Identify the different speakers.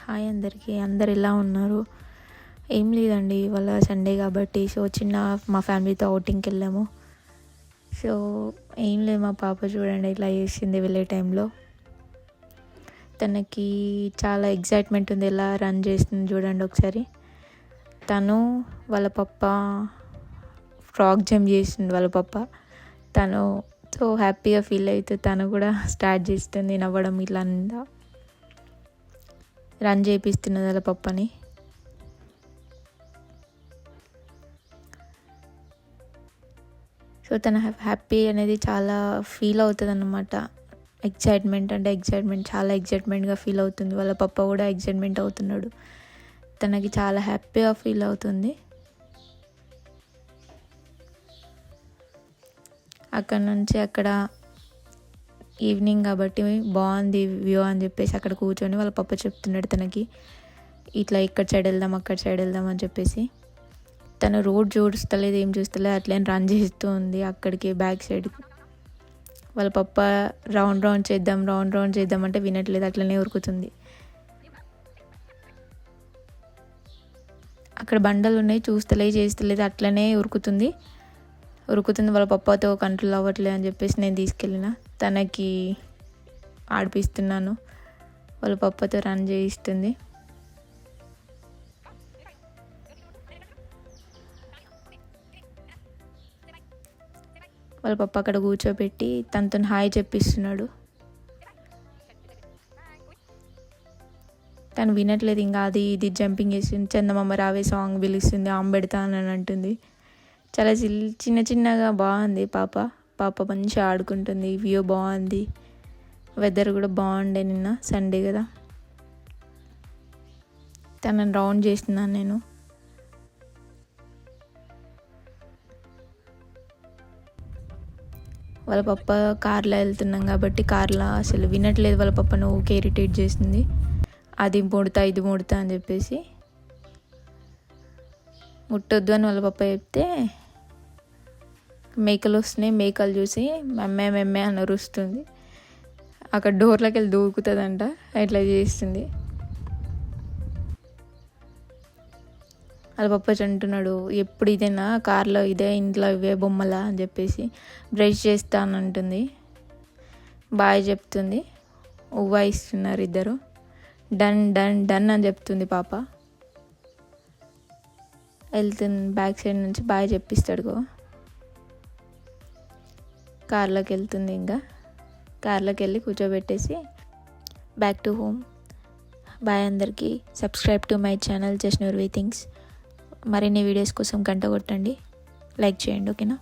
Speaker 1: Hi అందరికీ, అందరు ఎలా ఉన్నారు? ఏం లేదండి, ఇవాళ సండే కాబట్టి మా ఫ్యామిలీతో అవుటింగ్కి వెళ్ళాము. సో ఏం లేదు, మా పాప చూడండి ఇట్లా చేసింది వెళ్ళే టైంలో. తనకి చాలా ఎగ్జైట్మెంట్ ఉంది, ఎలా రన్ చేస్తుంది చూడండి ఒకసారి. తను వాళ్ళ పప్ప ఫ్రాక్ జంప్ చేసింది, వాళ్ళ పప్ప. తను సో హ్యాపీగా ఫీల్ అవుతూ తను కూడా స్టార్ట్ చేస్తుంది నవ్వడం, ఇట్లా అంతా రన్ చేపిస్తున్నది వాళ్ళ పప్పని. సో తన హ్యాపీ అనేది చాలా ఫీల్ అవుతుంది అన్నమాట. ఎగ్జైట్మెంట్ చాలా ఎగ్జైట్మెంట్గా ఫీల్ అవుతుంది. వాళ్ళ పప్ప కూడా ఎగ్జైట్మెంట్ అవుతున్నాడు. తనకి చాలా హ్యాపీగా ఫీల్ అవుతుంది. అక్కడ ఈవినింగ్ కాబట్టి బాగుంది వ్యూ అని చెప్పేసి అక్కడ కూర్చొని వాళ్ళ పప్ప చెప్తున్నాడు తనకి, ఇట్లా ఇక్కడ సైడ్ వెళ్దాం అక్కడ సైడ్ వెళ్దాం అని చెప్పేసి. తను రోడ్ చూస్తలేదు, ఏం చూస్తలేదు, అట్లనే రన్ చేస్తూ ఉంది అక్కడికి బ్యాక్ సైడ్కి. వాళ్ళ పప్ప రౌండ్ చేద్దాం అంటే వినట్లేదు, అట్లనే ఉరుకుతుంది. అక్కడ బండలు ఉన్నాయి, చేస్తలేదు, అట్లనే ఉరుకుతుంది. వాళ్ళ పప్పతో కంట్రోల్ అవ్వట్లేదు అని చెప్పేసి నేను తీసుకెళ్ళిన, తనకి ఆడిపిస్తున్నాను. వాళ్ళ పప్పతో రన్ చేయిస్తుంది. వాళ్ళ పప్ప అక్కడ కూర్చోబెట్టి తనతో హాయ్ చెప్పిస్తున్నాడు. తను వినట్లేదు, ఇంకా ఇది జంపింగ్ చేస్తుంది. చందమామ రావే సాంగ్ పిలుస్తుంది, పెడతా అని అంటుంది. చాలా చిన్నగా బాగుంది పాప మంచిగా ఆడుకుంటుంది. వ్యూ బాగుంది, వెదర్ కూడా బాగుండే, నిన్న సండే కదా. తనని రౌండ్ చేస్తున్నాను నేను. వాళ్ళ పప్ప కార్లో వెళ్తున్నాం కాబట్టి కార్లో అసలు వినట్లేదు. వాళ్ళ పప్పను ఊకే ఇరిటేట్ చేస్తుంది, అది ముడతా ఇది ముడతా అని చెప్పేసి. ముట్టొద్దు అని వాళ్ళ పప్ప చెప్తే మేకలు వస్తున్నాయి, మేకలు చూసి మెమ్మే అని అరుస్తుంది. అక్కడ డోర్లోకి వెళ్ళి దూకుతుందంట, ఇట్లా చేస్తుంది. వాళ్ళ పప్ప అంటున్నాడు, ఎప్పుడు ఇదేనా కార్లో, ఇదే ఇంట్లో ఇవే బొమ్మలా అని చెప్పేసి. బ్రష్ చేస్తానంటుంది, బాయ్ చెప్తుంది, ఉవ్వా ఇస్తున్నారు ఇద్దరు. డన్ అని చెప్తుంది పాప. వెళ్తుంది బ్యాక్ సైడ్ నుంచి బాయ్ చెప్పిస్తాడు. కార్లోకి వెళ్తుంది, ఇంకా కార్లోకి వెళ్ళి కూర్చోబెట్టేసి బ్యాక్ టు హోమ్. బాయ్ అందరికీ. Subscribe to my channel just newer way things. మరిన్ని వీడియోస్ కోసం గంట కొట్టండి, లైక్ చేయండి, ఓకేనా?